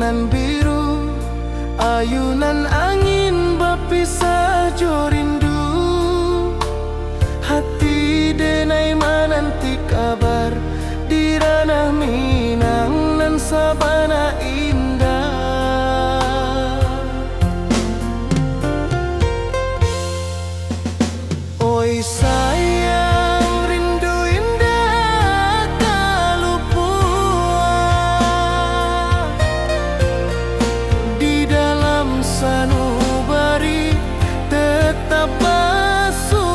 bulan biru, ayunan angin berpisah jo rindu. Hati denai menanti kabar di ranah Minang nan sabana indah. Oi sayang, rindu indah kalupua di dalam sanubari tetap bersua.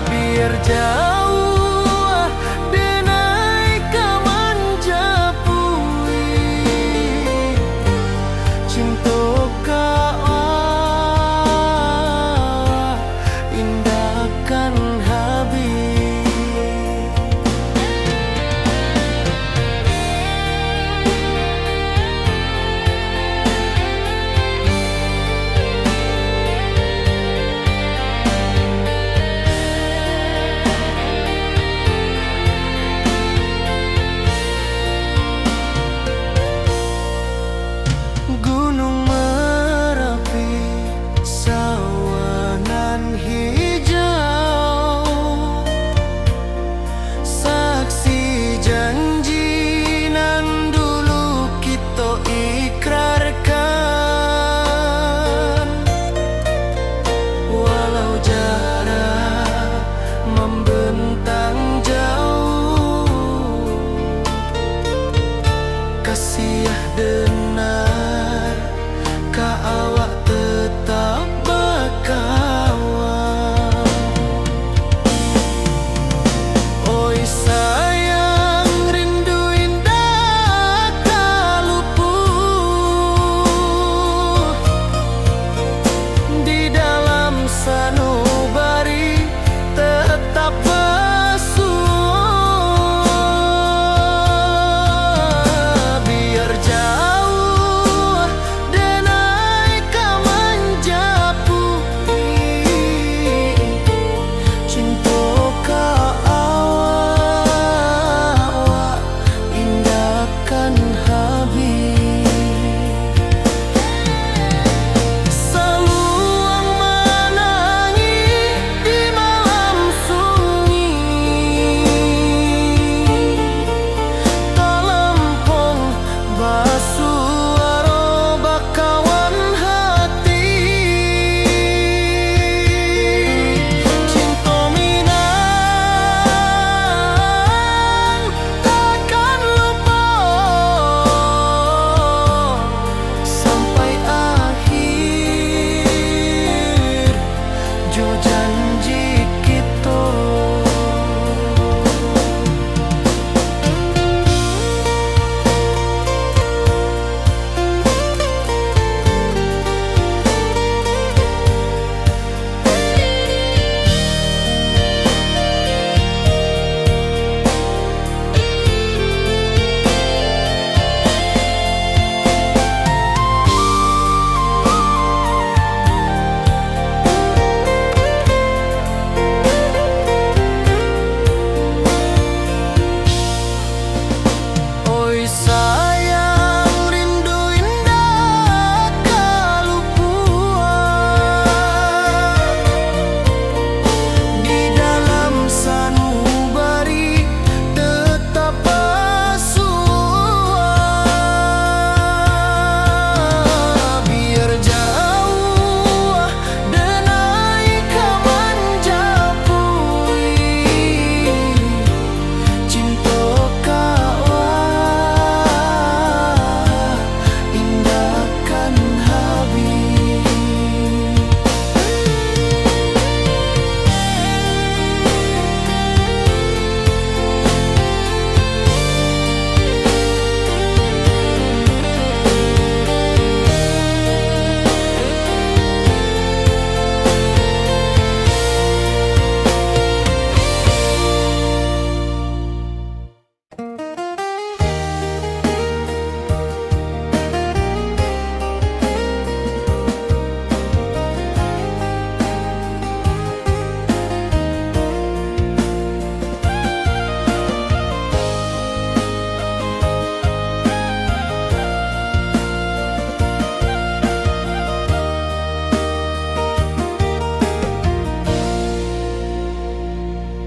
Biar jauh denai kaman japui cinta indahkan habis. Gunung Merapi, sawanan hijau,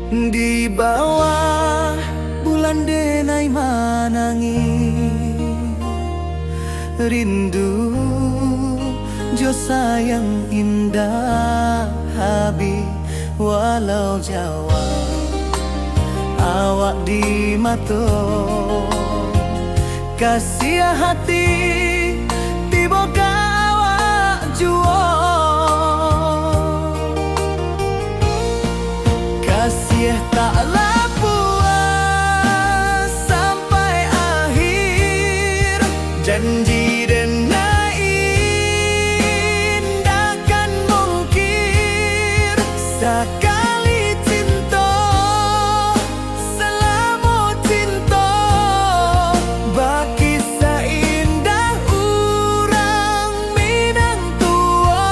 Di bawah bulan denai manangi rindu jo sayang indah habi walau Jawa awak di mato kasih hati tiba awak juo kasih taklah puas sampai akhir janji denai indakan mungkir sekali cinta selama cinta baki seindah urang Minang tua.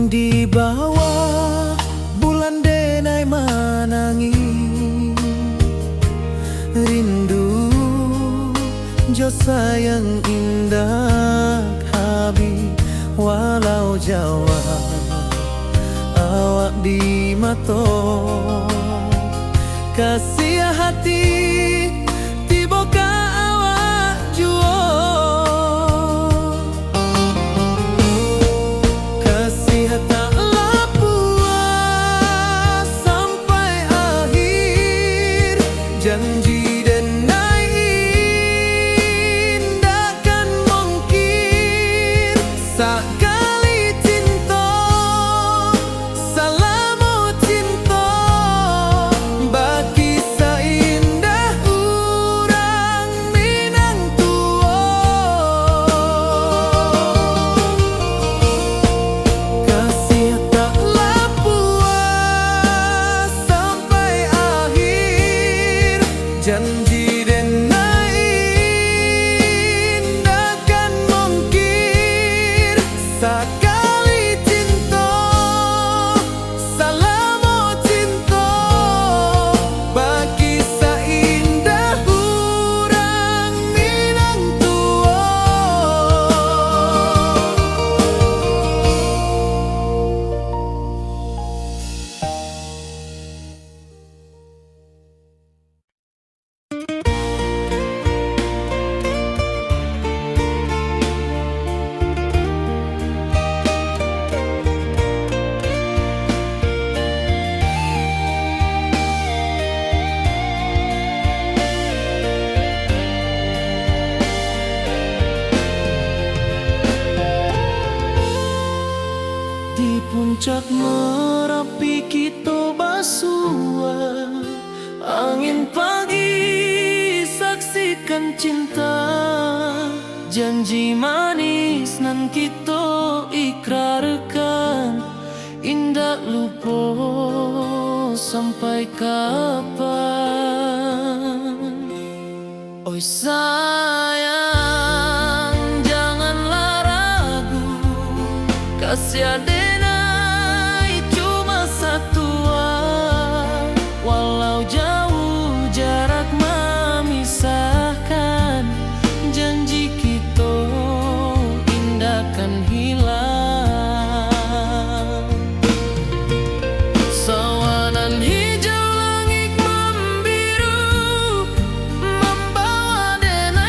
Di bawah bulan denai manangi rindu jo sayang indah habi walau Jawa awak di mato kasih hati tiba ka awak juo kasih taklah puas sampai akhir janji denai indakan mungkir sekali cinta selama cinta baki seindah urang Minang tua kasih taklah puas sampai akhir janji denai indakan mungkir sekali cinta selama cinta baki seindah urang Minang tua. Di puncak Merapi kita basua angin pagi saksikan cinta janji manis nan kita ikrarkan indah lupa sampai kapan. Oi sayang janganlah ragu kasih denai cuma satuan walau jauh jarak memisahkan janji kita indahkan hilang sawanan hijau langit membiru membawa denai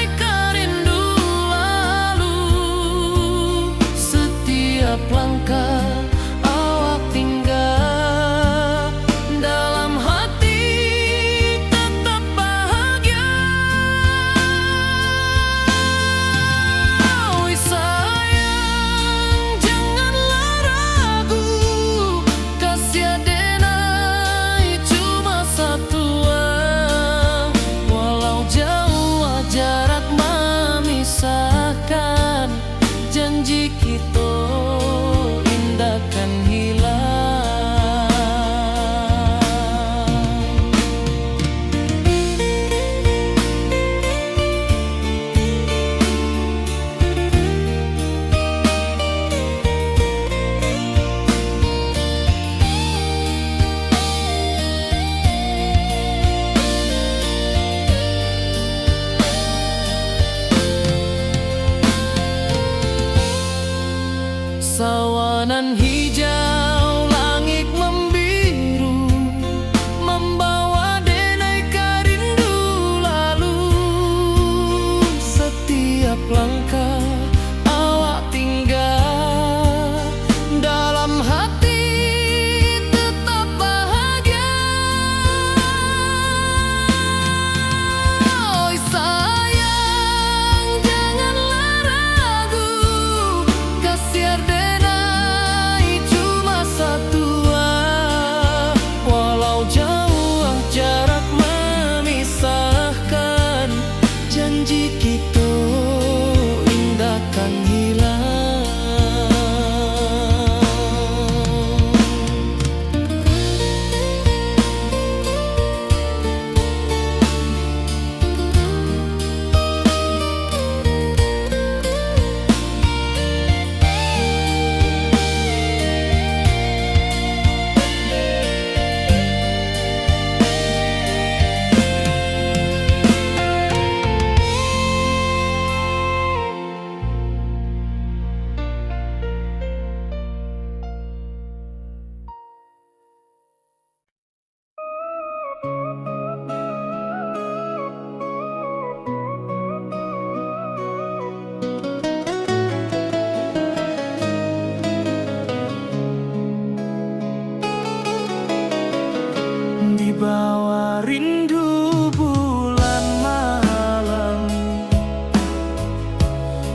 bawah rindu bulan malam,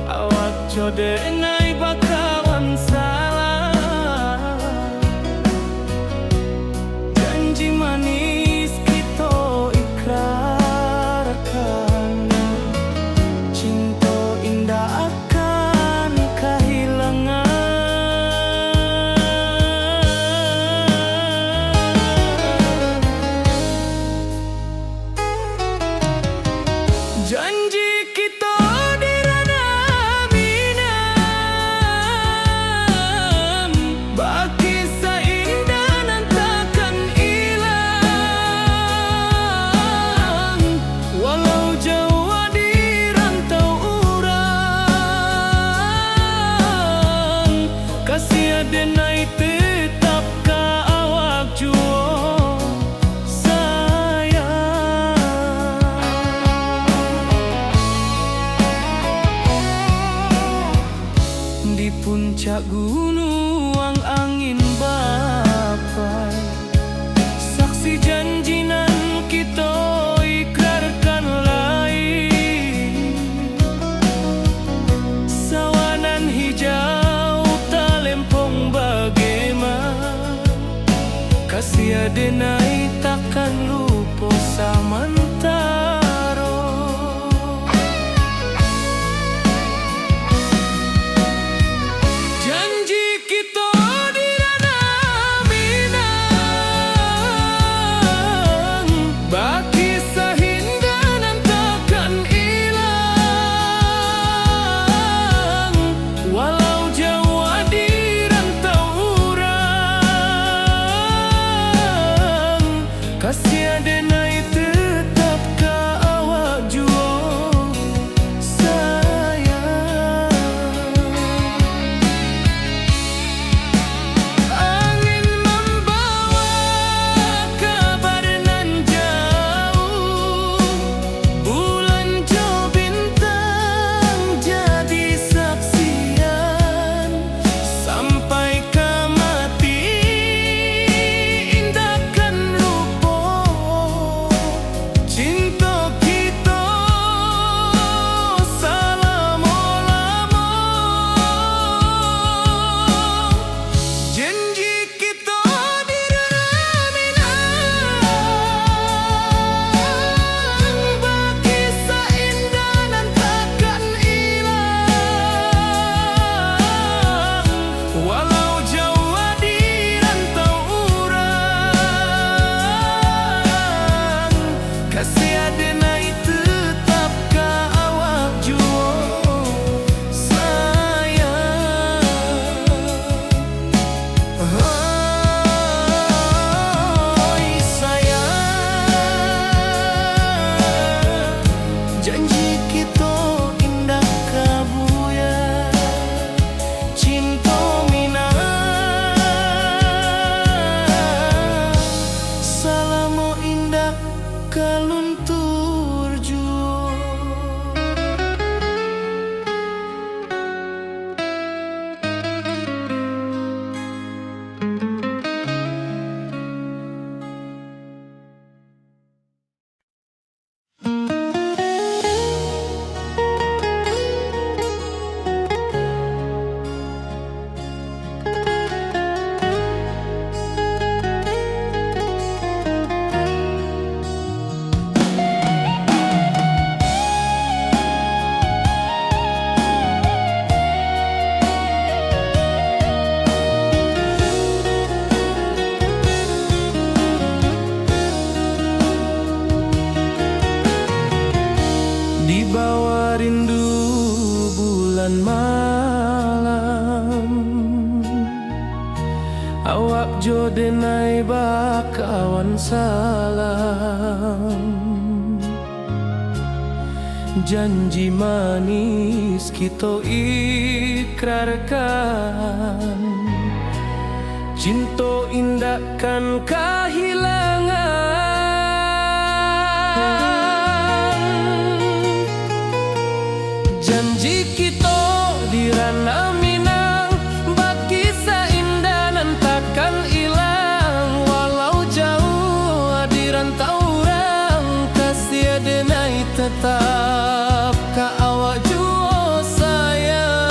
awak jode nai bakawan salah. Janji manis kita ikrarkan, cinta indah akan kehilangan. Janji kita di ranah minang, baki seindah nan takkan hilang. Walau jauh di rantau urang, kasih adenai tetap ka awak juo sayang. Di puncak gunung angin bapai, saksi janji nan kita ikrarkan lain. Sawanan hijau talempong bagaimana, kasih adenai takkan lupa samantara. Janji kita di ranah minang, baki sahindah nan takkan hilang. Walau jauh di rantau urang, kasih adenai tetap ka awak juo sayang. Angin membawa kabar nan jauh, bulan jo bintang jadi saksian. Sampai ke mati indahkan lupa, cinta kita selama-lama. Janji kita di ranah minang, baki seindah nan takkan hilang. Walau jauh di rantau urang, kasih adenai tetap ka awak juo sayang. Oi sayang, janji kita indah kabuya, cinta minang, salamo indah kaluntur juo. Di bawah rindu bulan malam, awak jode nai bakawan salam. Janji manis kita ikrarkan, cinta indahkan kehilangan. Janji kita di ranah minang, baki seindah nan takkan hilang. Walau jauh di mantap ka awak jua sayang.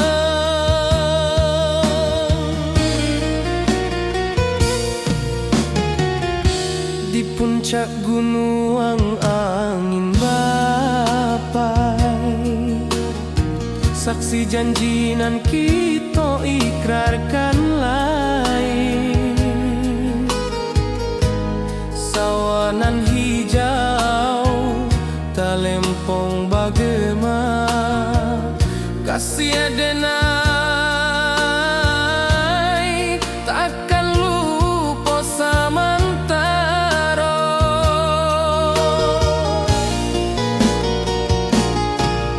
Di puncak gunung angin bapai, saksi janjinan kita ikrarkan lain. Sawanan hijau talempong bagema, kasih adenai takkan lupa samantara.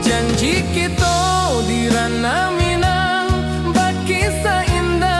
Janji kita di ranah Minang, bakisah indah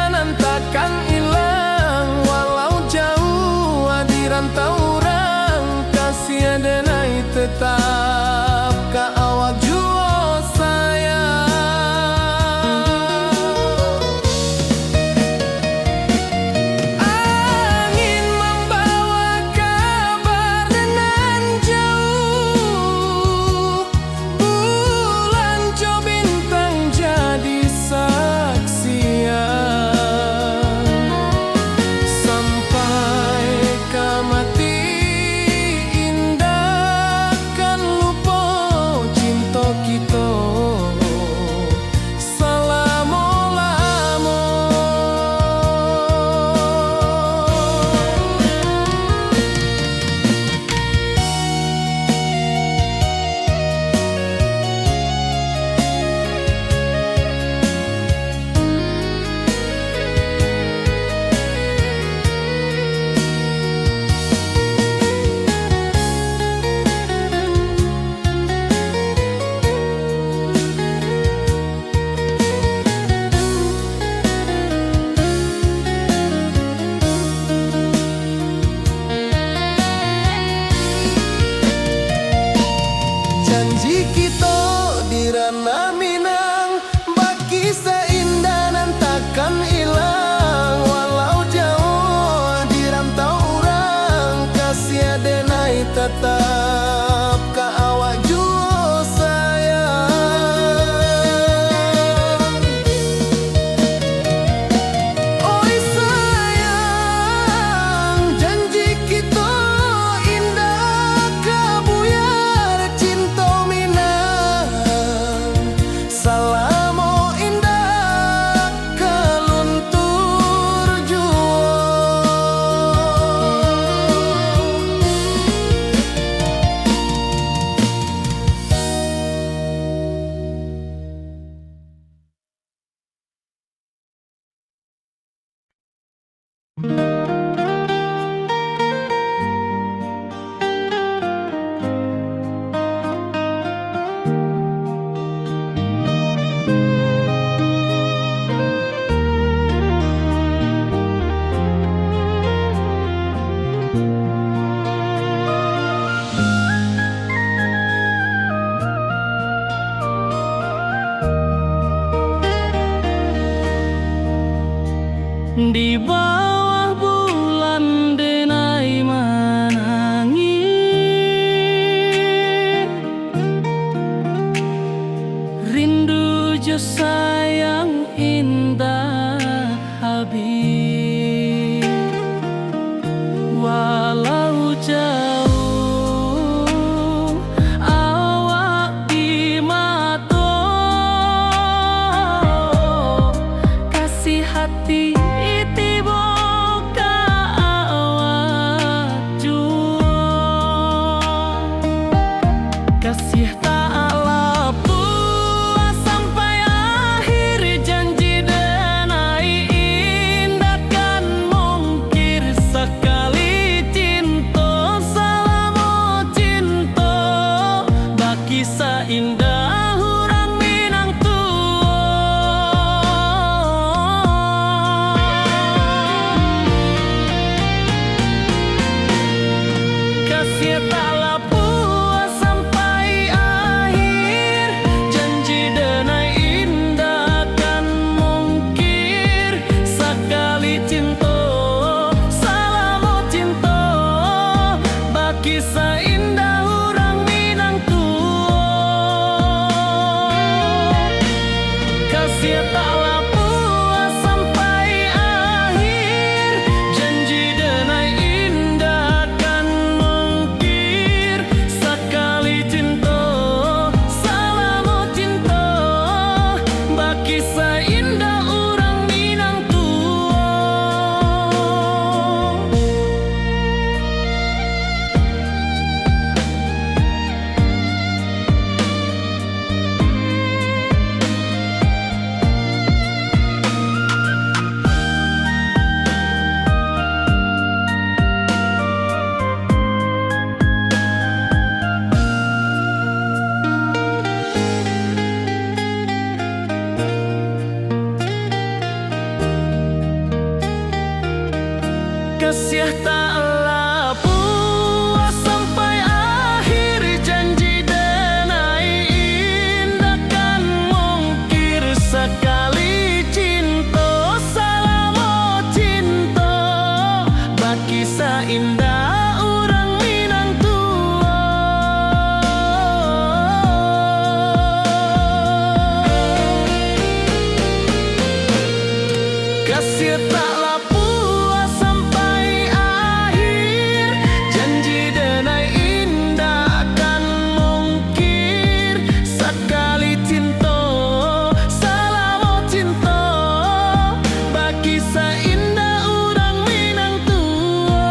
Kasih taklah puas sampai akhir, janji denai indah kan mungkir. Sekali cinta salamo cinta, baki indah orang Minang tua. Kasih taklah puas sampai akhir, janji denai indah kan mungkir. Sekali cinta salamo cinta, baki indah orang Minang tua.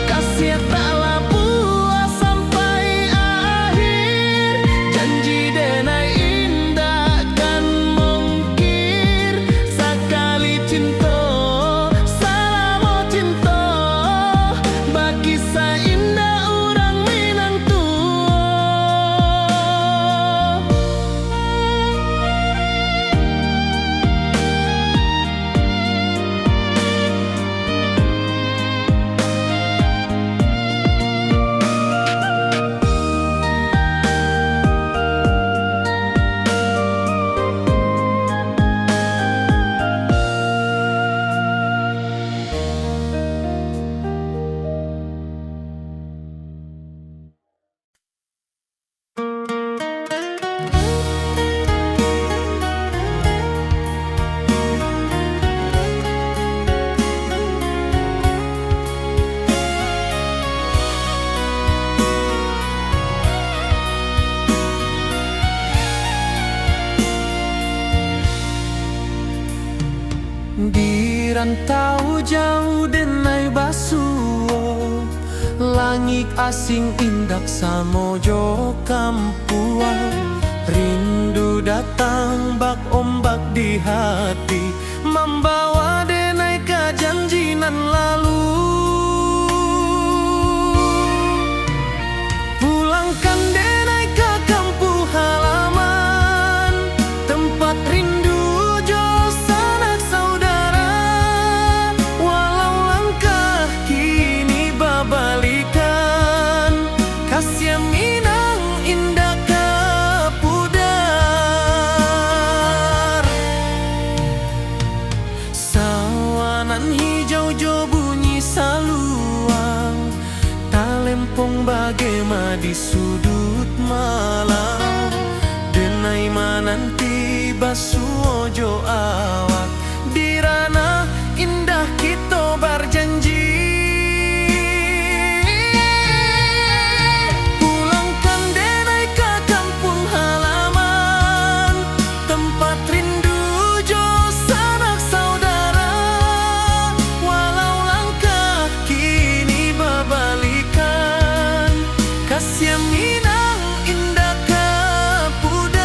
Kasih taklah puas sampai akhir, janji denai indah kan mungkir. Sekali cinta salamo cinta, baki indah orang Minang tua. Di rantau jauh denai basuo, langit asing indak samojo kampuan. Rindu datang bak ombak di hati, membawa denai ke janji nan lalu. Pulangkan denai ke kampung halaman, tempat rindu jo sanak saudara. Walau langkah kini babalikan, kasih Minang indah ke pudar. Sawanan hijau jo bunyi saluang, talempong bagema di sudut malam. Denai mananti basuo jo awak, di ranah indah kita berjanji. Pulangkan denai ke kampung halaman, tempat rindu jo sanak saudara. Walau langkah kini babalikan, kasih Minang indah ke pudar.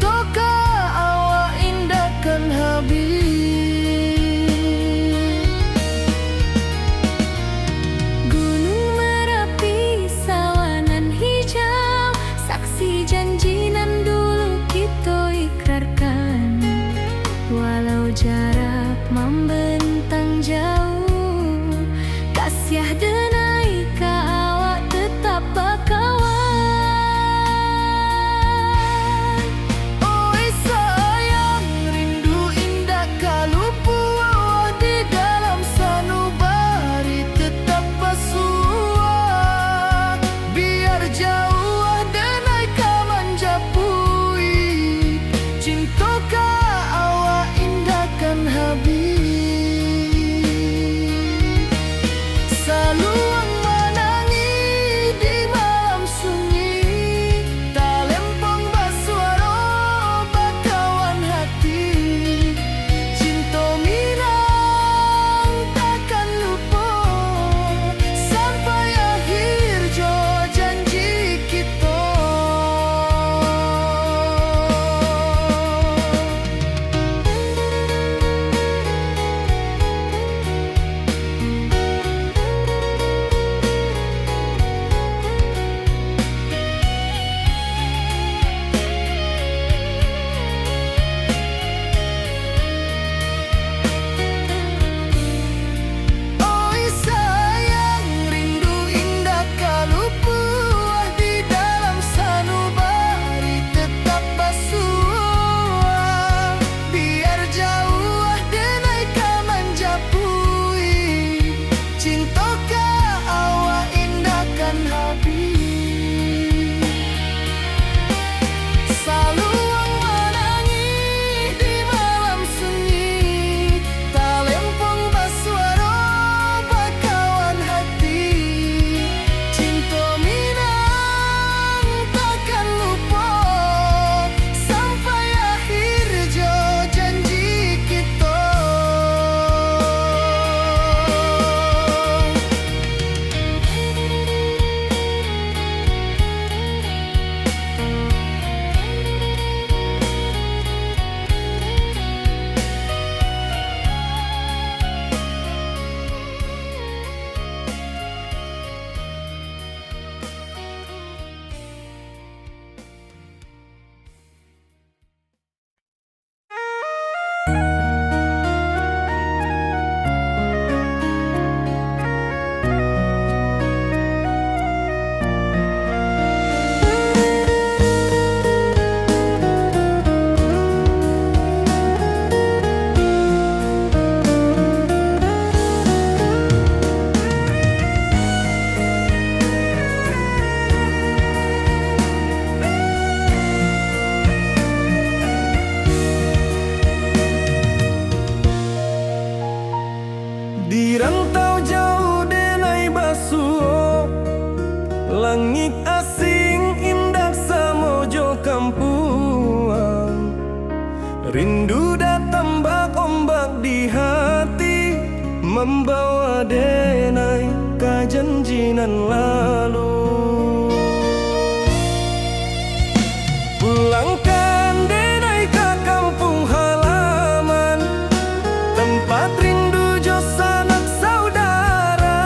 Cintoka awak indahkan habis. Gunung Merapi, sawanan hijau, saksi janji nan dulu kita ikrarkan. Walau jarak membentang jauh, kasih denai ka awak tetap bakawan. Oi sayang, rindu indah kalupu awak di dalam sanubari tetap basuah. Biar jauh denai ka manjapui, cintoka awak indahkan habis. Saluang menangi di malam sunyi, talempong basuaro bakawan hati. Cinta minang takkan lupa sampai akhir jo janji kita. Oi sayang, rindu indah kalupu di dalam sanubari tetap basuah. Biar jauh denai ka manjapui, cintoka awak indahkan habis. Saluang menangi di malam sunyi, talempong basuaro bakawan hati. Cinta minang takkan lupa sampai akhir jo janji kita. Di rantau jauh denai basuh, langit asing indah samojo kampuang. Rindu datang bak ombak di hati, membawa denai ka janjinan lalu. Pulangkan denai ka kampung halaman, tempat rindu jo sanak saudara.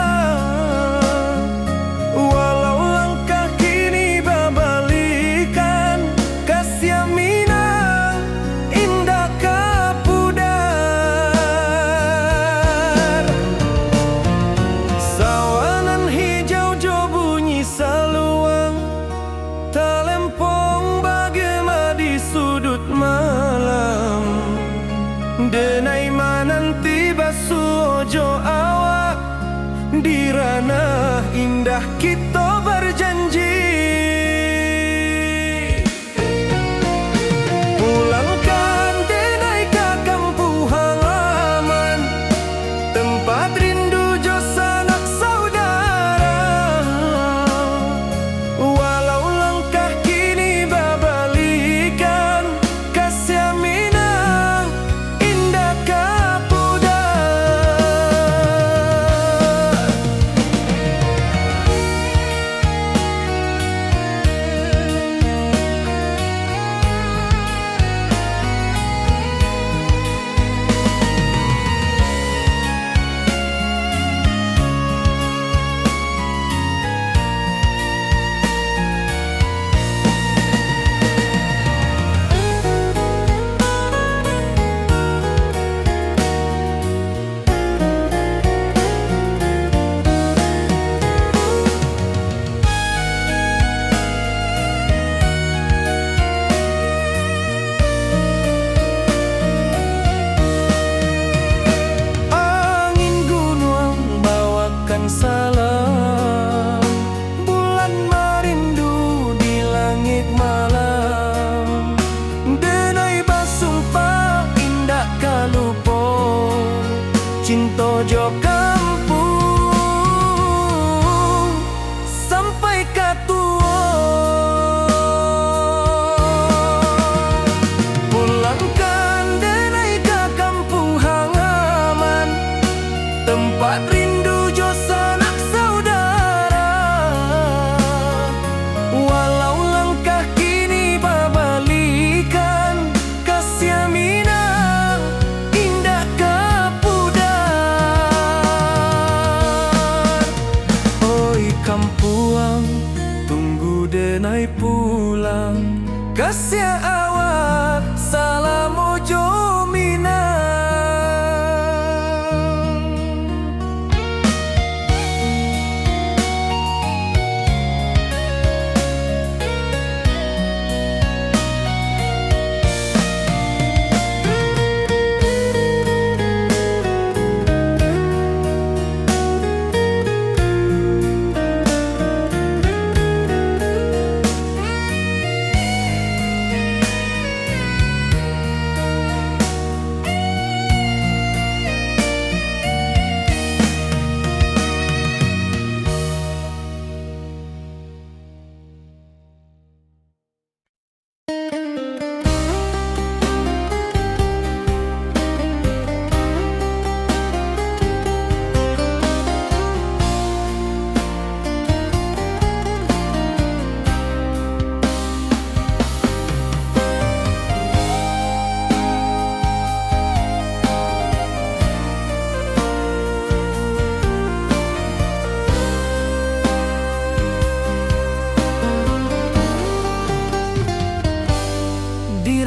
Walau langkah kini babalikan, kasih minang indah kapudar. Sawanan hijau jo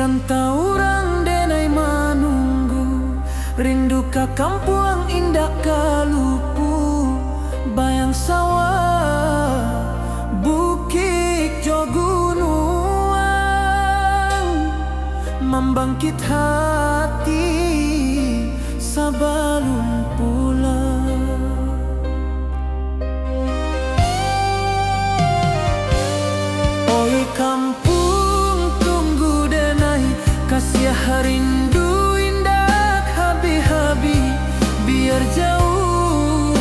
rantau orang denai manunggu, rindu ka kampung indah kalupu, bayang sawah bukit jo gunung, membangkit hati sabalun pulang. Oi kampung tunggu denai, kasih rindu indah habi-habi, biar jauh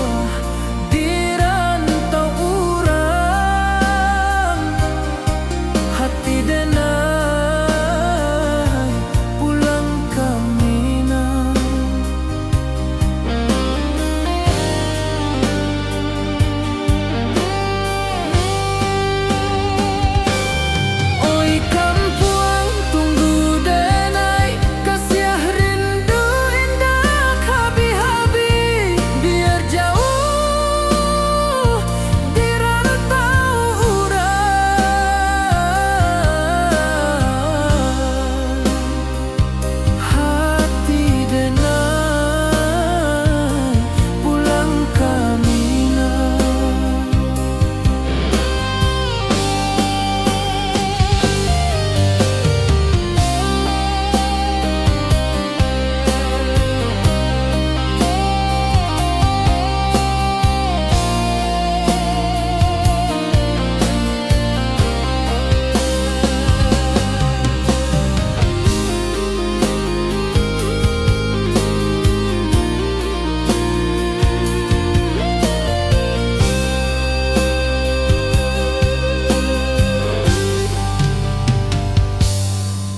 di rantau urang, hati denai pulang ke Minang. Oi kampung tunggu denai, kasih rindu indah habi-habi, biar jauh di rantau urang, hati denai pulang ke Minang.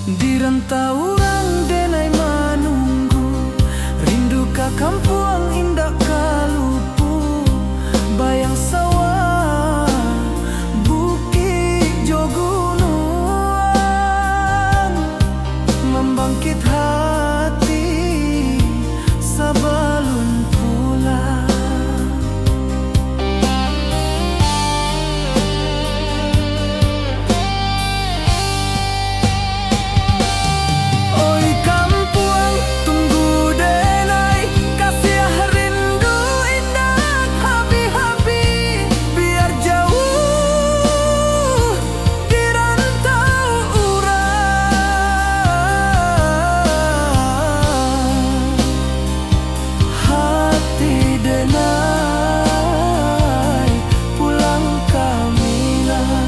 Di rantau orang denai manunggu, rindu ka kampung indah kalupu, bayang sawah bukit jo gunung, membangkit hati sabalun pulang. Oi kampung tunggu denai, kasih rindu indah habi-habi, biar jauh di rantau urang, hati denai pulang ke Minang.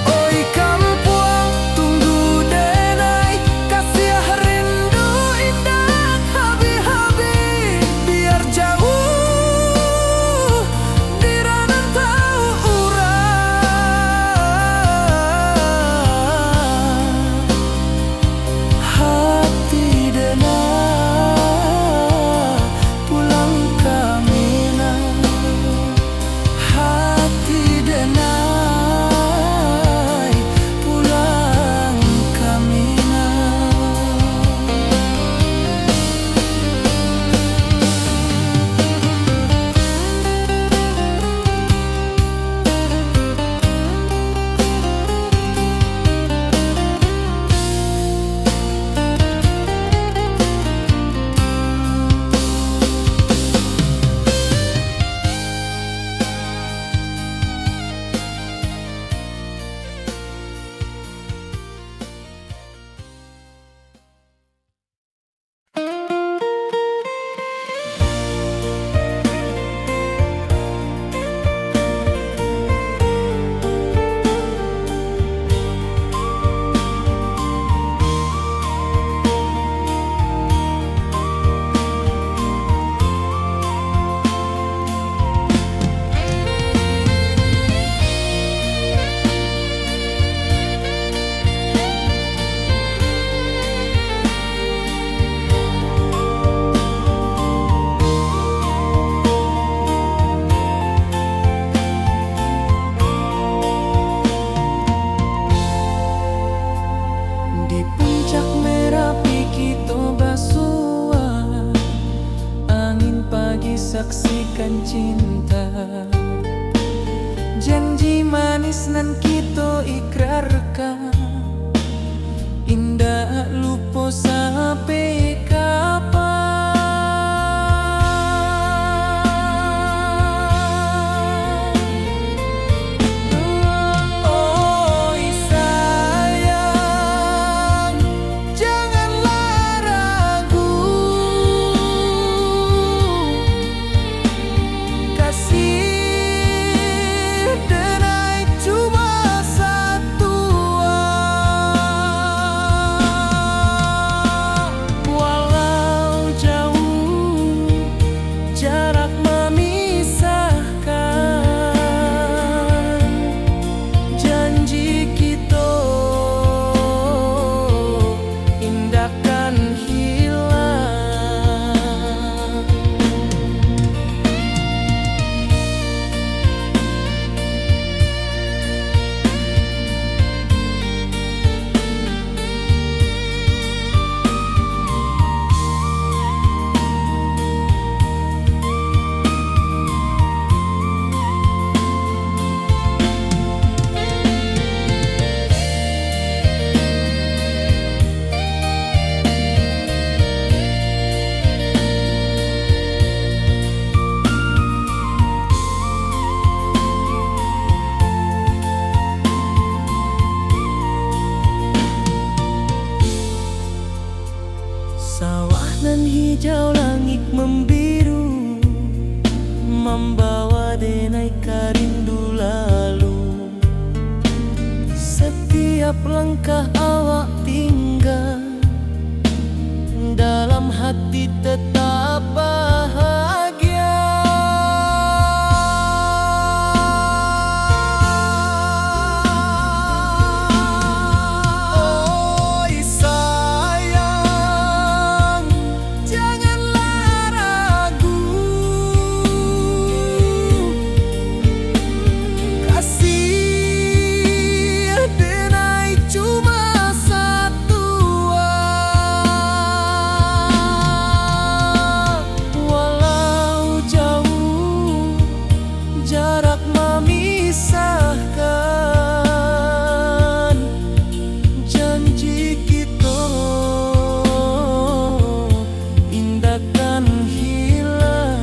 Oi kampung tunggu denai, kasih rindu indah habi-habi, biar jauh di rantau urang, hati denai pulang ke Minang, hati denai pulang ke Minang. Di puncak Merapi kita basua, angin pagi saksikan cinta, janji nan kita ikrarkan, indah lupa sampai kapan. Oi sayang, janganlah ragu, kasih denai cuma satu. Walau jauh jarak memisahkan, janji kita indahkan hilang. Sawah nan hijau, langit membiru, membawa denai karindu lalu. Setiap langkah awak tinggal, dalam hati tetap bahagia. Oi sayang, janganlah ragu, kasih denai cuma satu. Walau jauh jarak memisahkan, janji kita indahkan hilang.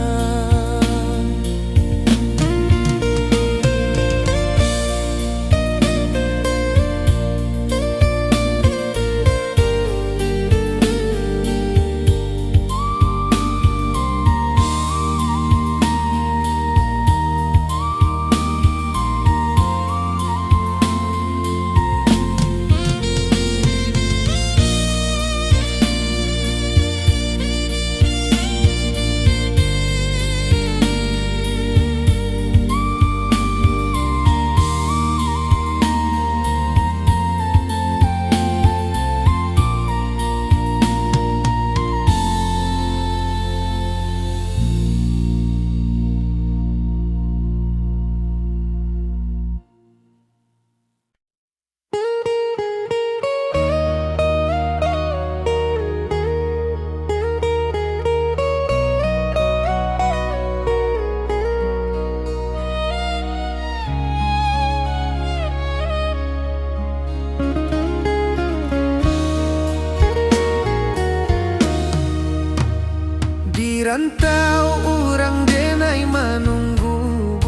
Di rantau orang denai menunggu,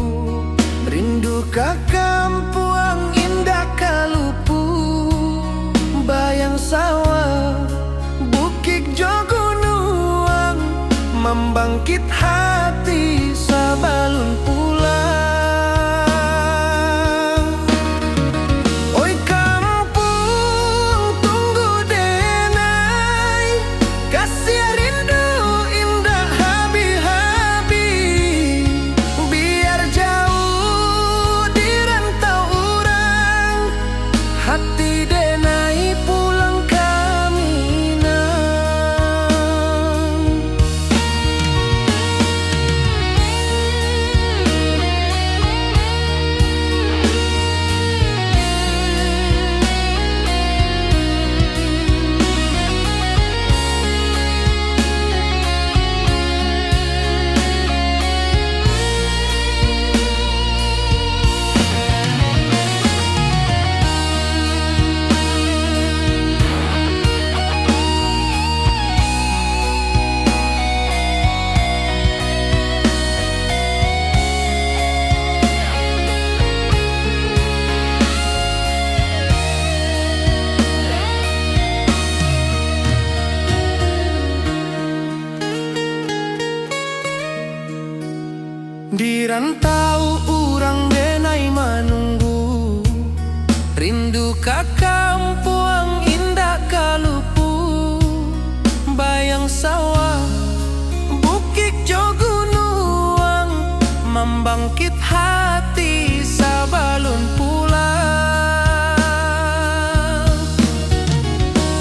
rindu ke kampung indah kalupu. Bayang sawah, bukit jo gunung, membangkit hati sabalun pulang. Oi kampung tunggu denai, kasih rindu indah habi-habi. Biar jauh di rantau orang, hati denai pulang ke Minang. Rindu ka kampung indah kalupu, bayang sawah bukit jo gunung, membangkit hati sabalun pulang.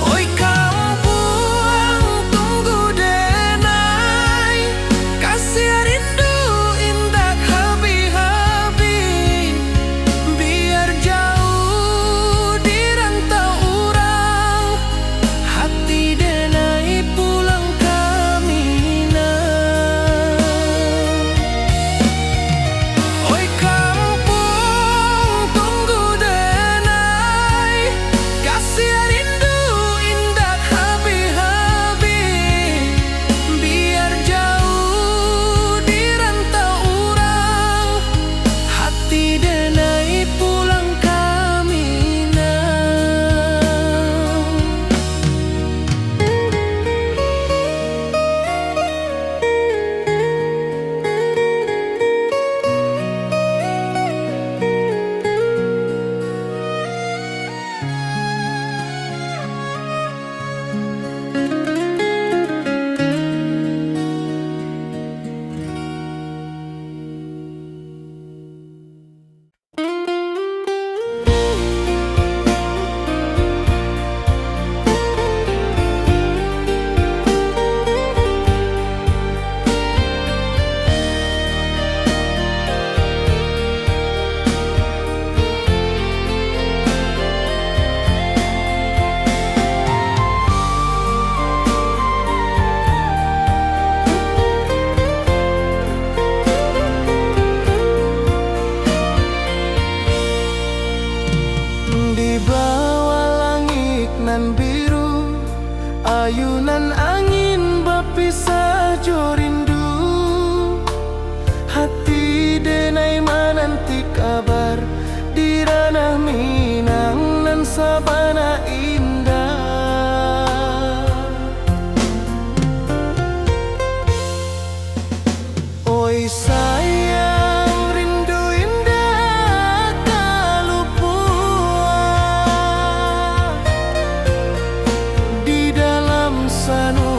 Oi kampung tunggu denai, kasih rindu indah habi-habi, biar jauh di rantau urang, hati denai pulang ke Minang. Oi kampung tunggu denai, kasih rindu indah habi-habi, biar jauh di rantau urang, hati denai pulang ke Minang. Di bawah langit nan biru, ayunan angin berpisah jo rindu, hati denai menanti kabar di ranah Minang nan sabana indah. Oi sayang rindu indah kalupua, di dalam sanu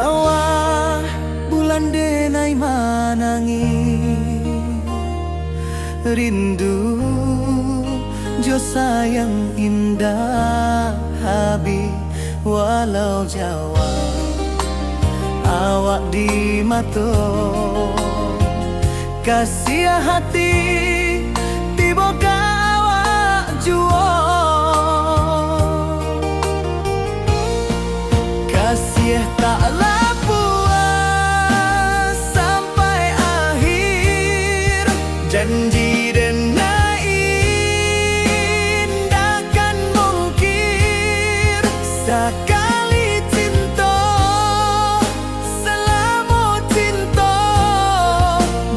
bawah bulan denai manangi rindu jo sayang indah habi walau Jawa awak di mato kasih hati tiba awak juo kasih taklah puas sampai akhir janji denai indahkan mungkir sekali cinta selama cinta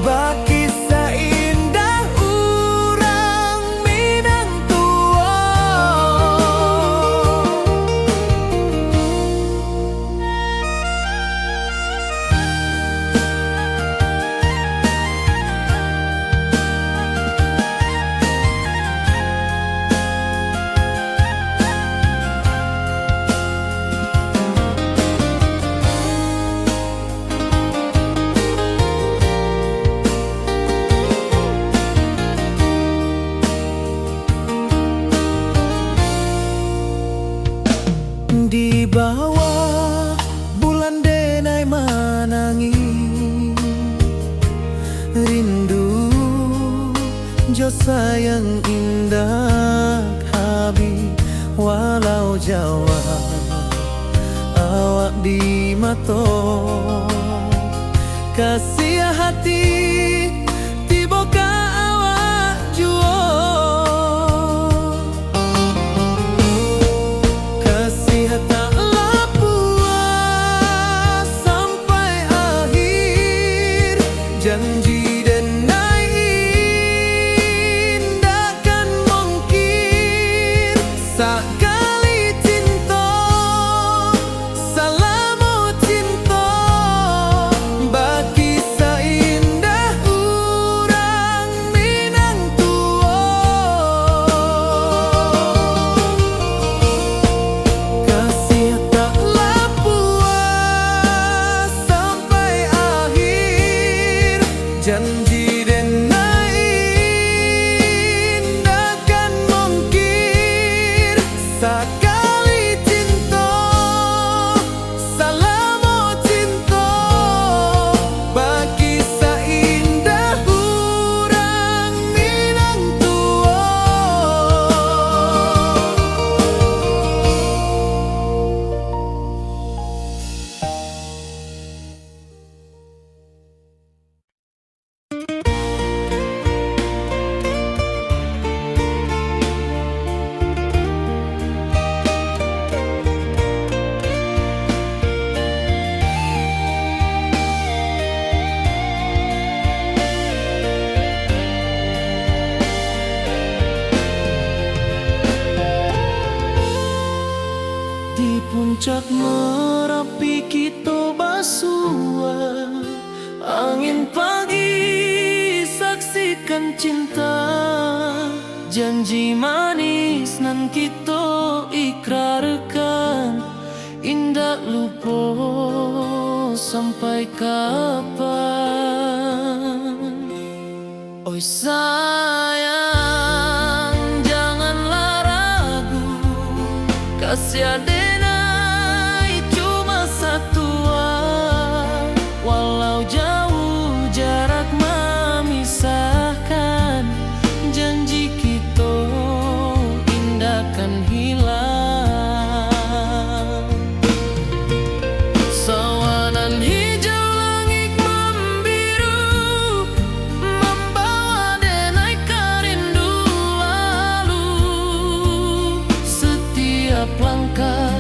baki seindah urang Minang tua. Di bawah bulan denai manangi rindu jo sayang indah habi walau Jawa awak di mato kasih hati tiba ka awak juo taklah puas sampai akhir janji denai indahkan mungkir sekali cinta selama cinta baki seindah urang Minang tua kasih taklah puas sampai akhir janji denai indahkan mungkir sekali cinta selama cinta baki seindah urang Minang tua. Di puncak Merapi kita basua angin pagi saksikan cinta janji manis nan kita ikrarkan indah lupa sampai kapan. Oi sayang janganlah ragu kasih denai cuma satuan walau jauh jarak memisahkan janji kita indahkan hilang sawanan hijau langit membiru membawa denai kerindu lalu setiap langkah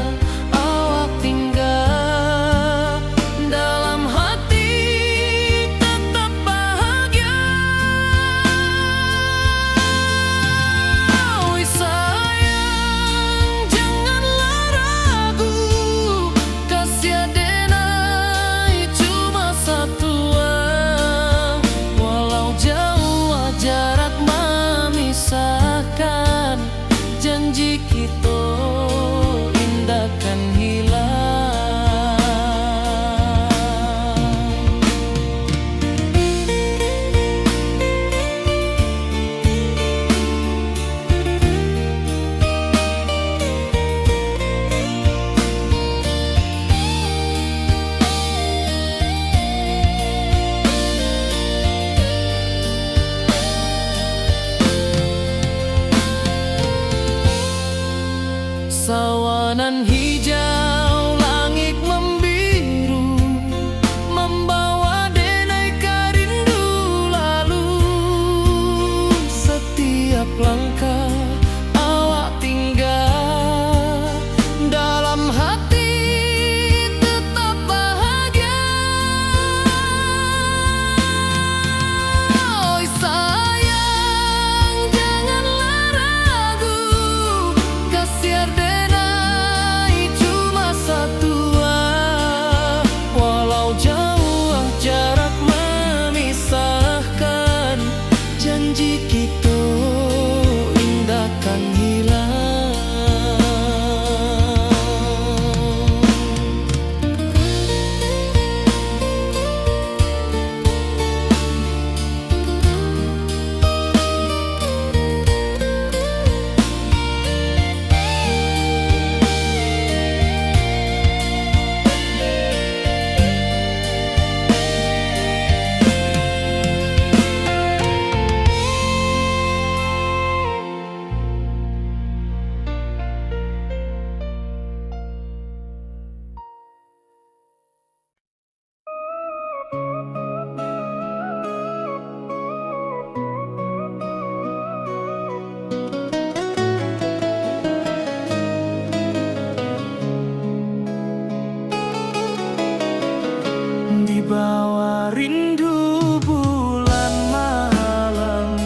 bawah rindu bulan malam,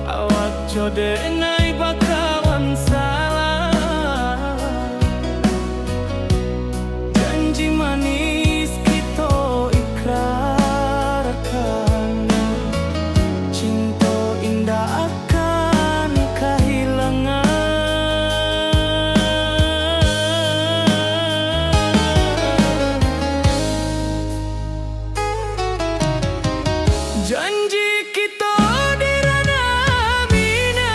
awak jodenai bakawan salah. Janji manis kita ikrarkan, cinta indah akan kehilangan. Janji kita di ranah minang,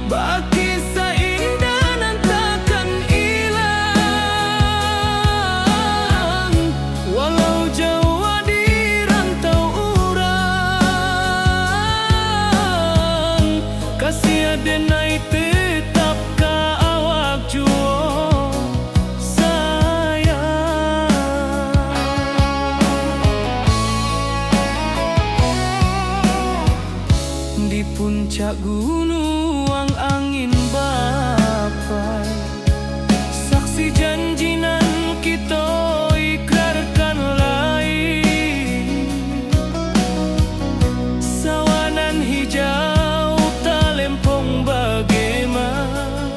baki seindah nan takkan hilang. Walau jauh di rantau urang, kasih adenai tetap ka awak juo di puncak gunung angin bapai, saksi janji nan kita ikrarkan lain. Sawanan hijau talempong bagaimana,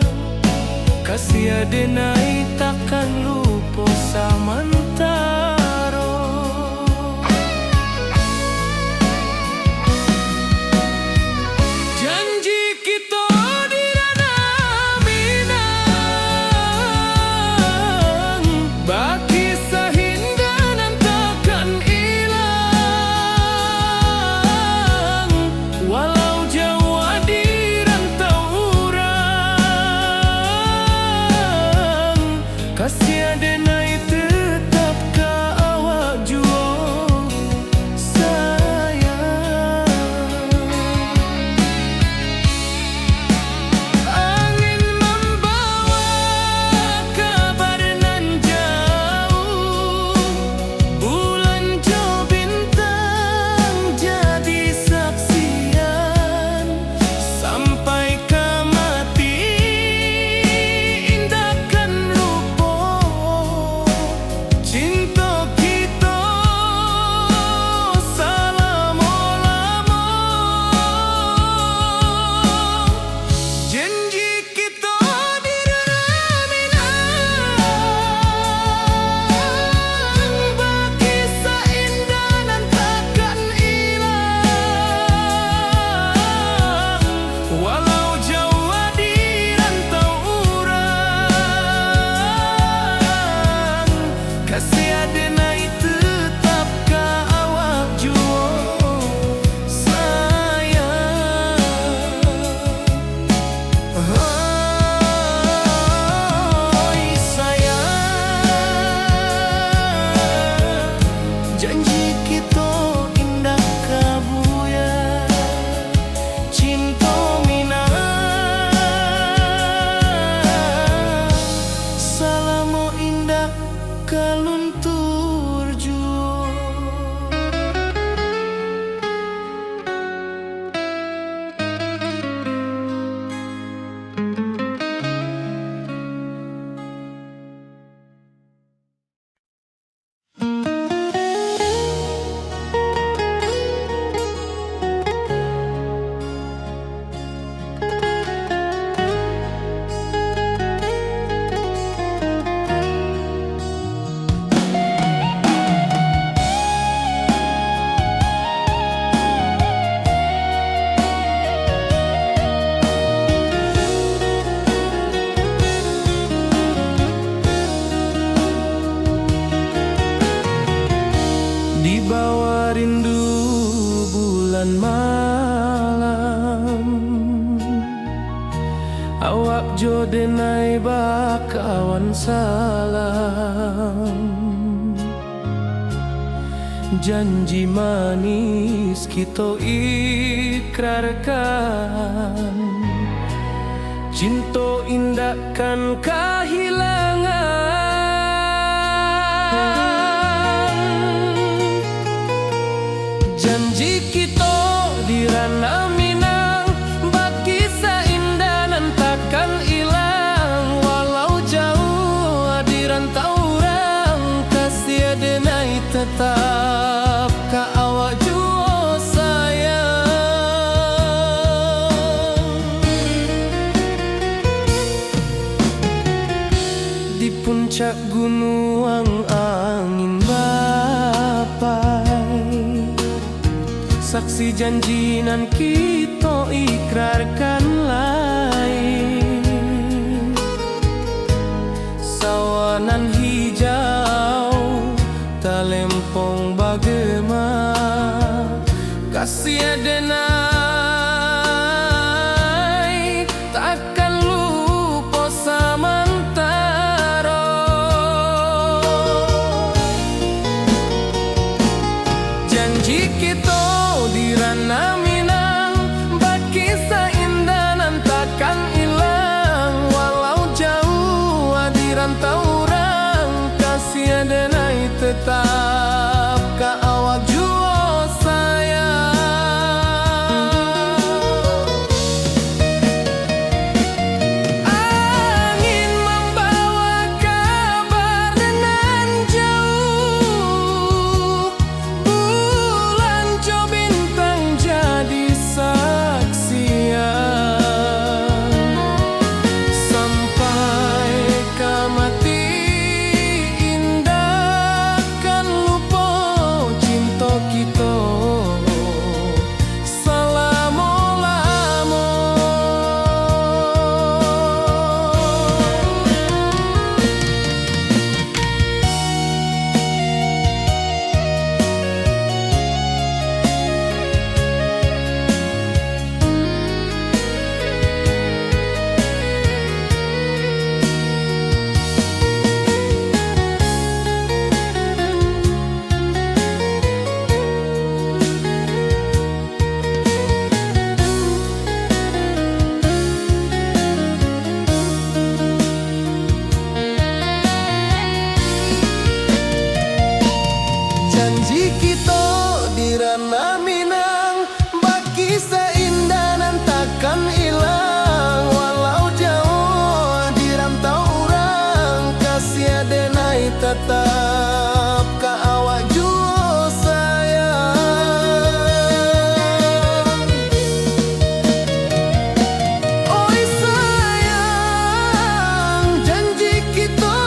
kasih adenai takkan lupa samantara. Janji kita di ranah minang, baki sahindah nan takkan hilang. Walau jauh di rantau urang, kasih adenai tetap ka awak juo sayang. Angin membawa kabar nan jauh, bulan jo bintang jadi saksian. Sampai ke mati indahkan lupa, cinta kita selama-lama. Janji kita di ranah minang, baki seindah nan takkan hilang. Walau jauh di rantau urang, kasih adenai tetap ka awak juo sayang. Oi sayang, janji kita indah kabuya, cinta minang, salamo indah kaluntur juo. Di bawah rindu bulan malam, awak jodenai bakawan salam. Janji manis kita ikrarkan, cinta indahkan kehilangan. Janji kita di ranah minang, baki seindah nan takkan hilang. Walau jauh di tetap ka awak jua sayang. Di puncak gunung angin bapai, saksi janjinan kita ikrarkan lain. Sawanan hijau talempong bagema, kasih adenai takkan lupa samantara. Janji kita di ranah Minang, bakisah indah nan takkan hilang. Walau jauh di rantau orang, kasih adenai tetap ka awak jua sayang. Angin membawa kabar nan jauh, bulan jo bintang jadi saksian. Sampai ka mati indah kan lupa cinta kita selama-lama. Janji kita di ranah Minang, bakisah indah nan takkan hilang. Walau jauh di rantau orang, kasih adenai tetap ka awak jua sayang. Oi sayang, janji kita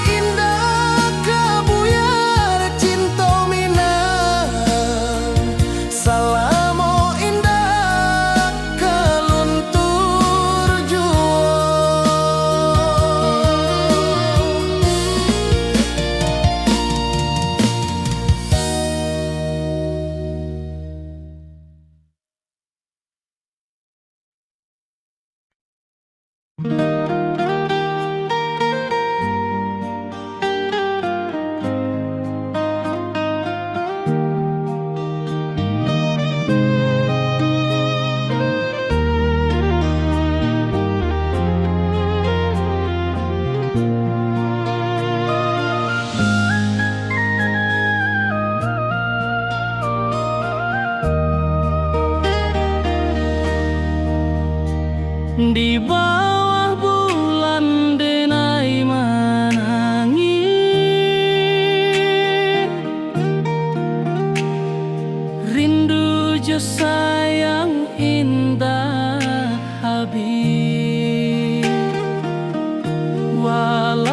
indah kabuyar cinta Minang. Salamo indah kaluntur jua. Di bawah bulan denai menangis, rindu jo sayang indah habis. Walau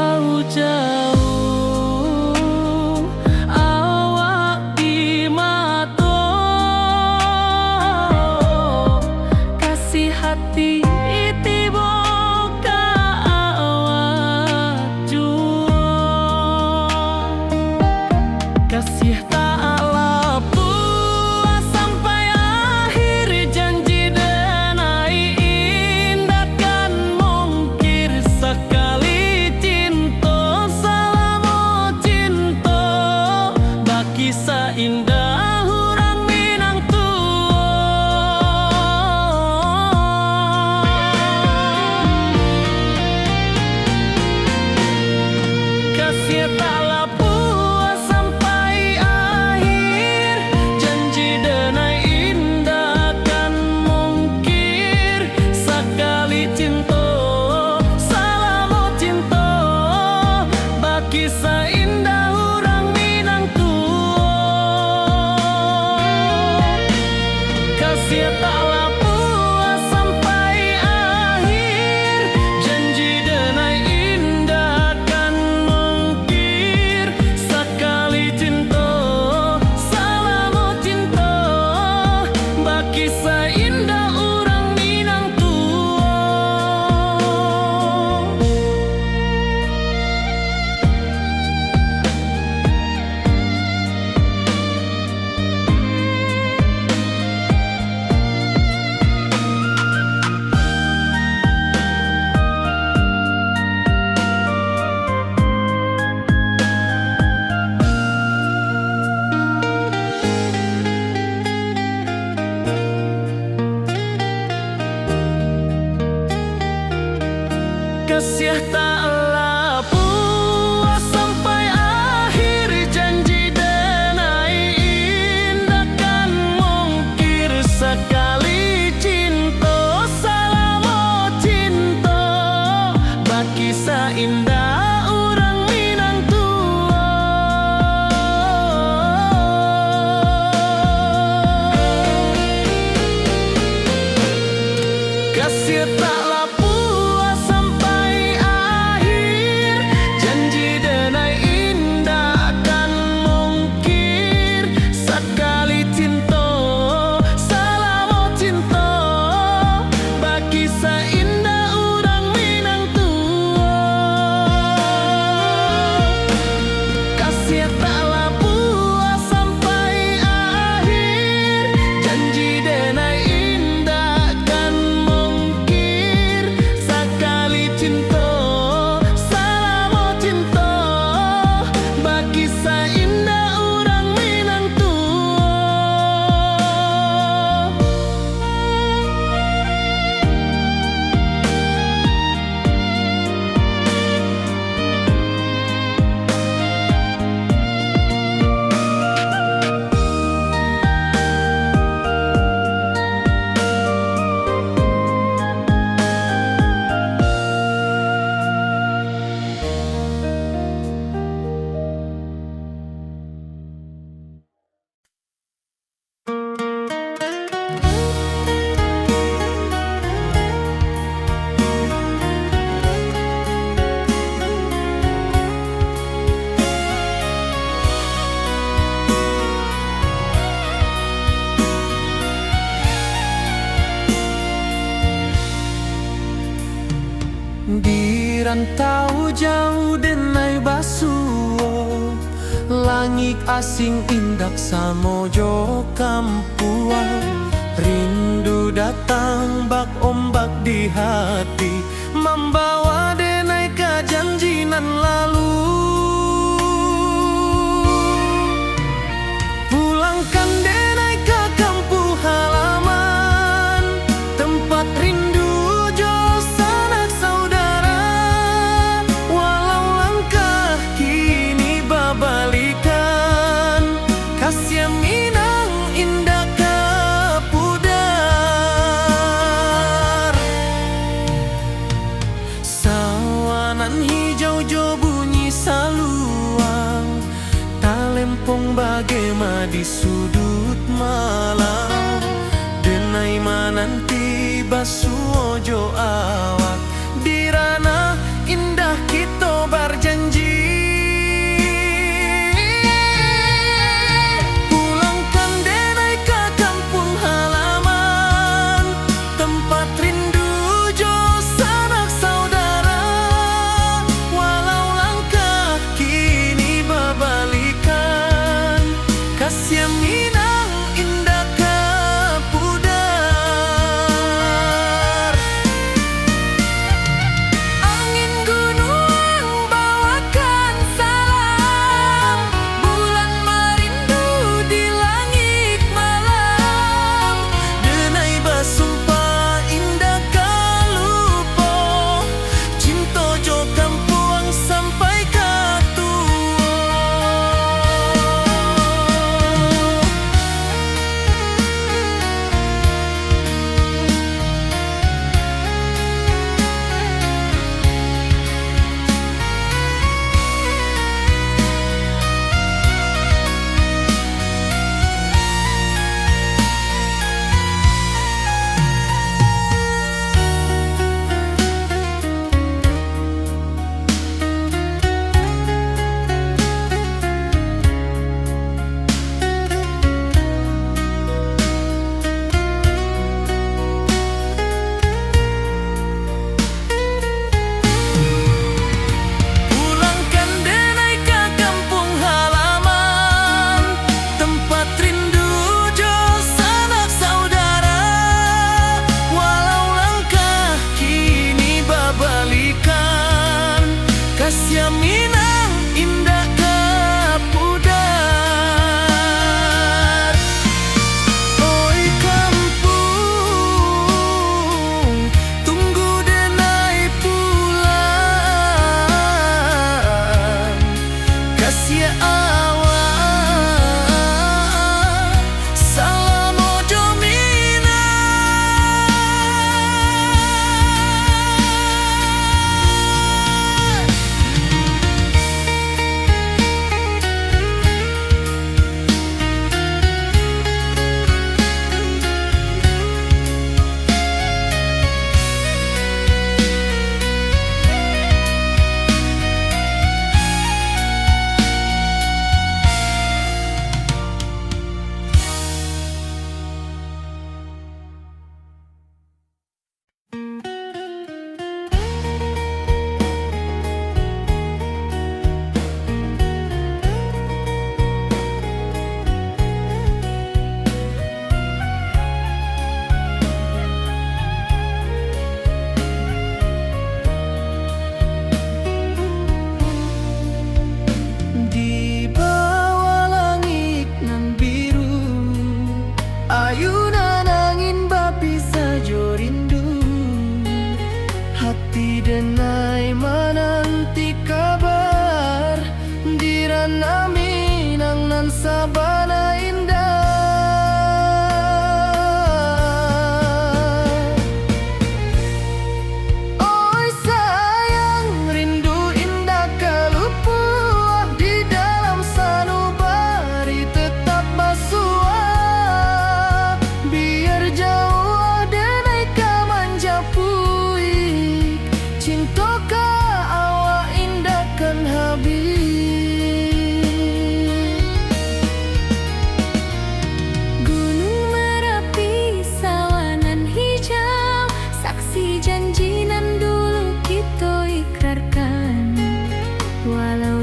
indah urang Minang tua. Kasih taklah puas sampai akhir, janji denai indah akan mungkir. Sekali cinta, selama cinta, bagi seindah urang Minang tua. Kasih taklah puas sampai akhir, janji denai indah akan mungkir. Sekali cinta, selama cinta, bagi seindah urang Minang tua. Di rantau jauh denai basuo, langit asing indak samojo kampuan. Rindu datang bak ombak di hati, membawa denai ke janjinan lalu. Pulangkan denai ke kampung halaman, tempat rindu jo sanak saudara. Walau langkah kini babalikan, kasih Minang indah ke pudar. Sawanan hijau jo bunyi saluang, talempong bagema di sudut malam. Denai mananti basuo jo awak, di ranah indah kita berjanji. Pulangkan denai ke kampung halaman, tempat rindu jo sanak saudara. Walau langkah kini babalikan, kasih Minang indah ke pudar. Angin gunung bawakan salam, bulan merindu di langit malam. Denai basumpah indah kalupo, cinta jo kampuang sampai ke tua. Pulangkan denai ke kampung halaman, tempat rindu jo sanak saudara. Walau langkah kini babalikan, kasih Minang indah ke pudar. Oi kampung, tunggu denai pulang. Kasih awak, salam ojo Minang.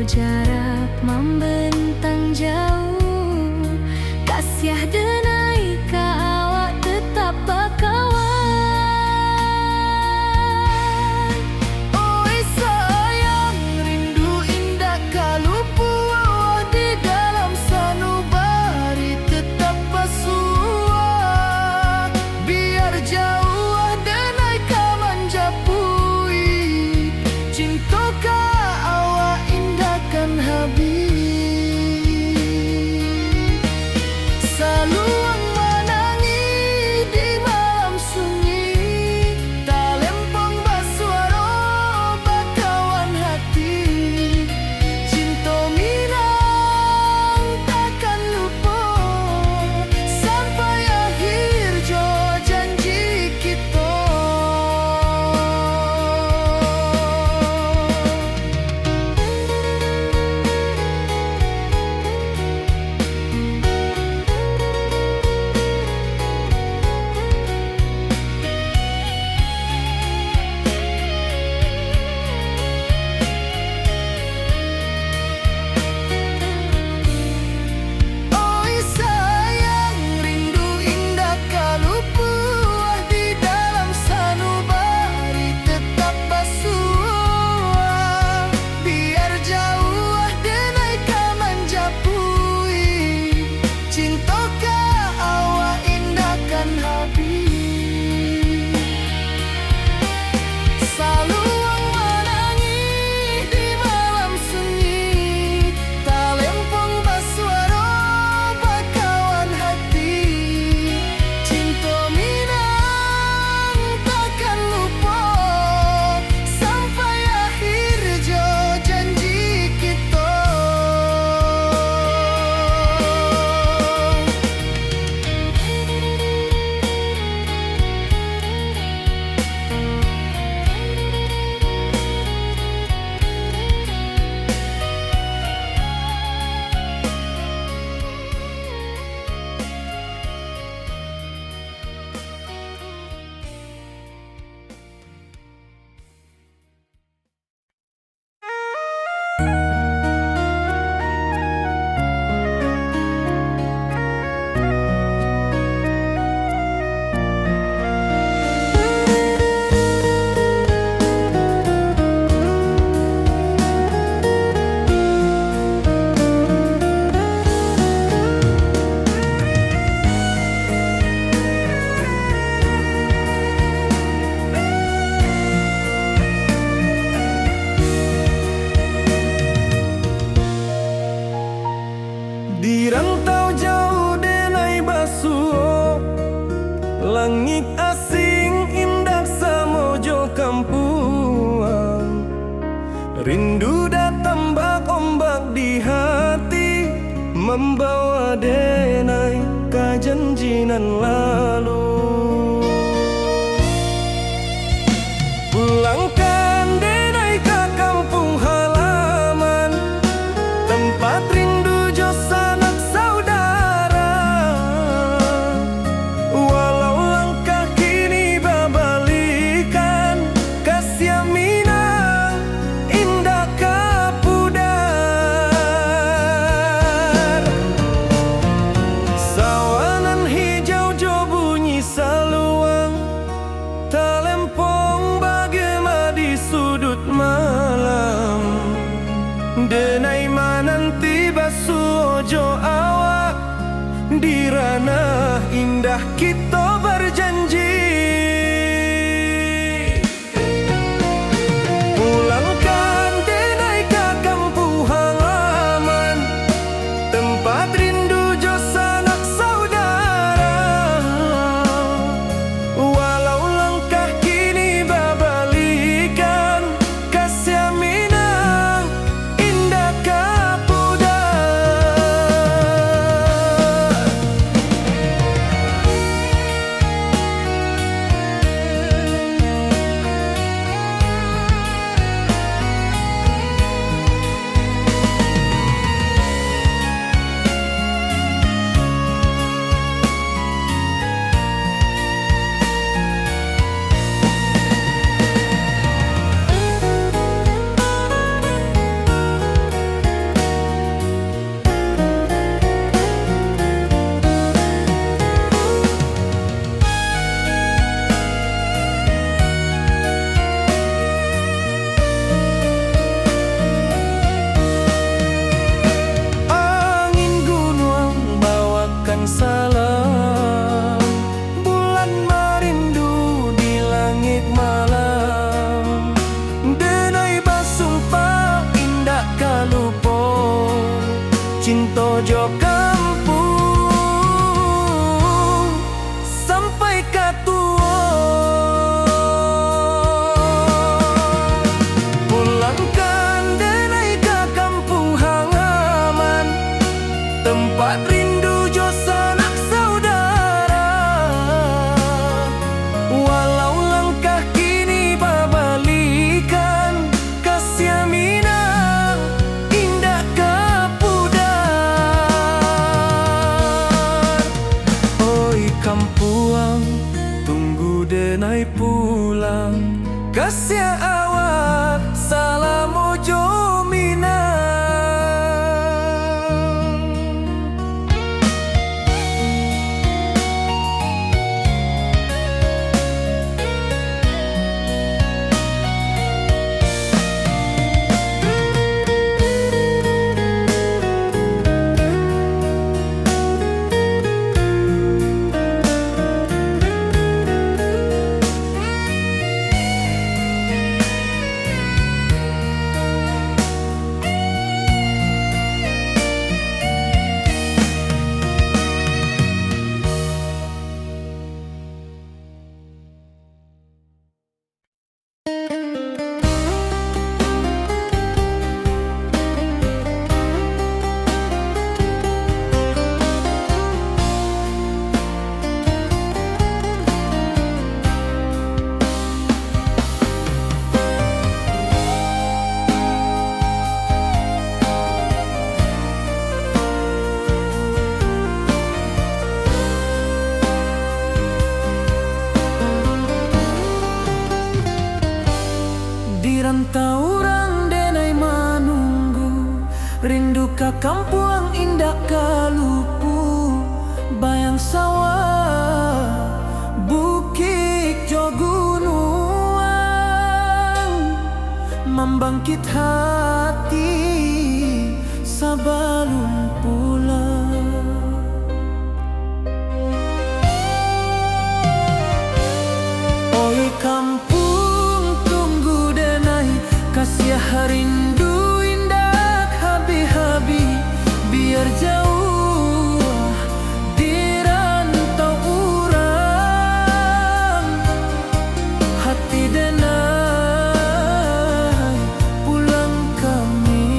jarak membentang jauh, kasiah denai ka awak tetap bakawan. Oi sayang, rindu indah kalupu awak di dalam sanubari tetap basuah. Biar jauh denai ka manjapui, cinta ka awak indahkan habis. Saluang menangi di malam sunyi, talempong basuaro bakawan hati. Cinta minang takkan lupa sampai akhir jo janji kita. Oi sayang, rindu indah kalupu di dalam sanubari tetap basuah. Biar jauh denai ka manjapui, cinta ka awak indahkan habis. Saluang menangi di malam sunyi, talempong basuaro bakawan hati. Cinta minang takkan lupa sampai akhir jo janji kita. Di rantau jauh denai basuh, langit asing indah samojo kampuang. Rindu datang bak ombak di hati, membawa denai ka janjinan lalu. Pulangkan denai ka kampung halaman, tempat rindu jo sanak saudara. Walau langkah kini babalikan, kasih minang indah ka pudar. Sawanan hijau jo bunyi saluang, talempong bagema di sudut malam. Denai mananti basuh jo awak di ranah indah kita berjanji. Pulangkan denai ka kampung halaman, tempat rindu jo sanak saudara. Walau langkah kini babalikan, kasih minang indah ka pudar. mojo kampung sampai katua. Pulangkan denai ke kampung halaman, tempat rindu jo sanak saudara. Walau langkah kini babalikan, kasih Minang indah kapudar. Oi kampuang, tunggu denai pulang, kasih awak salam mojo Minang. Di rantau orang denai manunggu, rindu ka kampuang indah kalupu. Bayang sawah, bukit jo gunung, membangkit hati sabalun pulang. Oi kampung, tunggu denai kasih rindu indah habi-habi. Biar jauh di rantau urang, hati denai pulang ke Minang.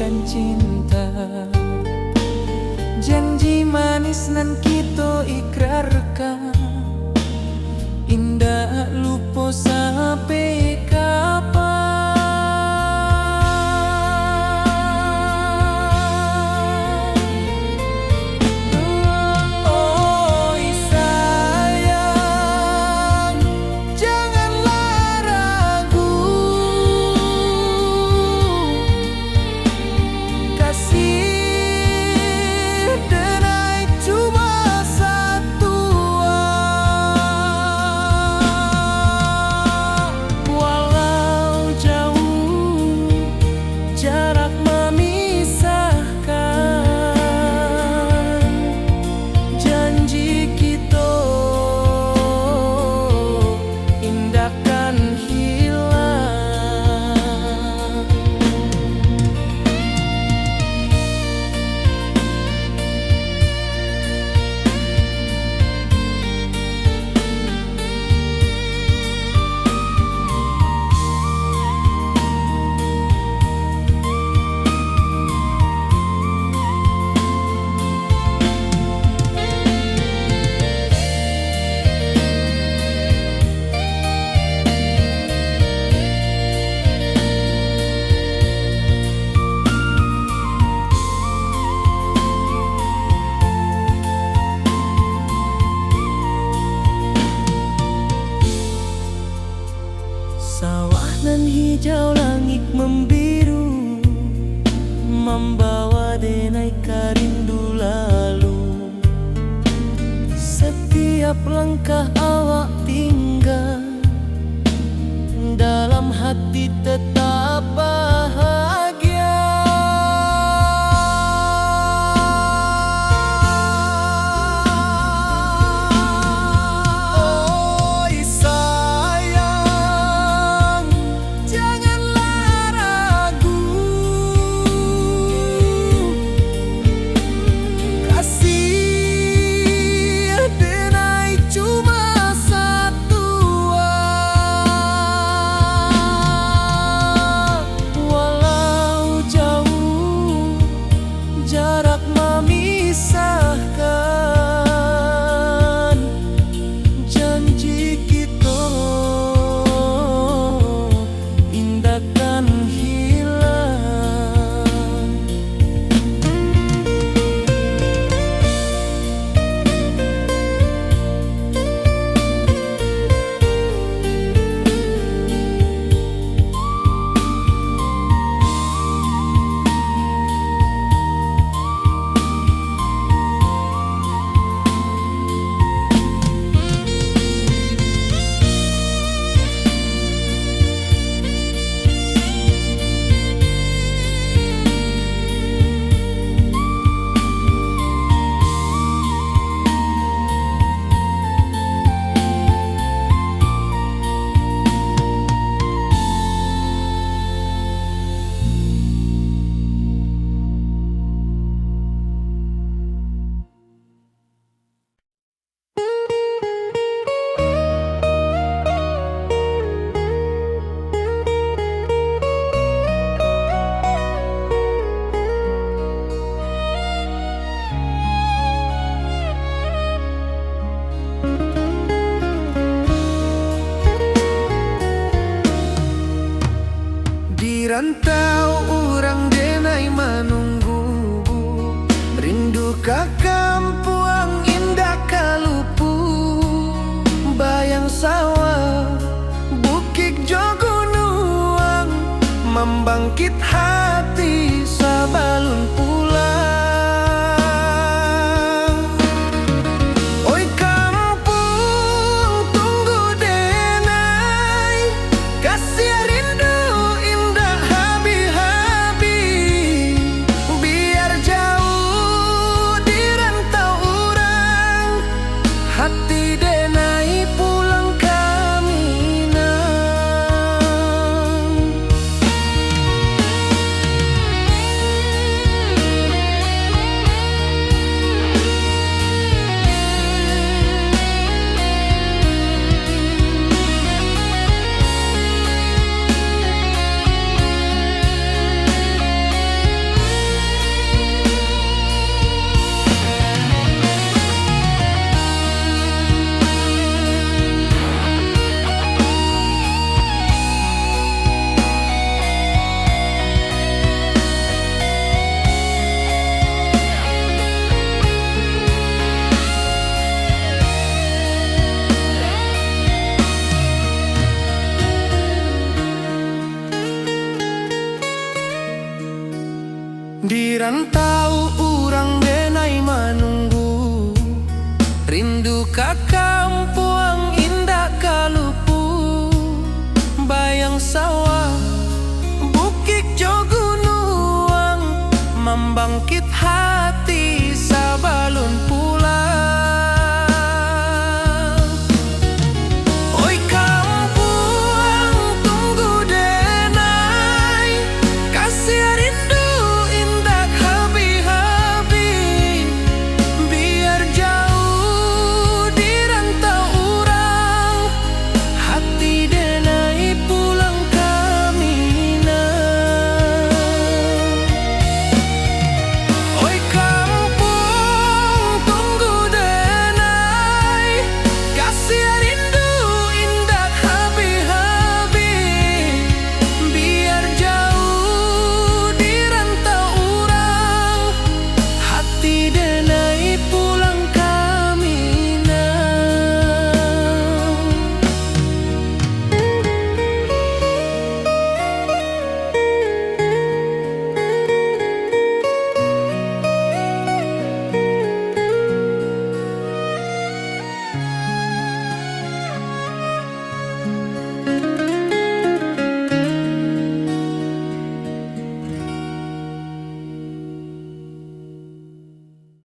menyatakan cinta. Janji manis nan kita ikrarkan, indah lupa sampai kapan. Oi sayang, janganlah ragu, kasih denai cuma satu. Walau jauh jarak memisahkan, janji kita indahkan hilang. Sawah nan hijau, langit membiru, membawa denai karindu lalu. Setiap langkah awak tinggal, dalam hati tetap bahagia. Oi sayang, janganlah ragu, kasih denai cuma satu. Walau jauh jarak memisahkan, janji kita indahkan hilang. Di rantau orang denai menunggu, rindu ka kampung indah kalupu. Bayang sawah, bukit jo gunung, membangkit hati sabalun pulang. Oi kampung tunggu denai, kasih rindu indah habi-habi. Biar jauh di rantau orang, hati denai pulang ke Minang. rantau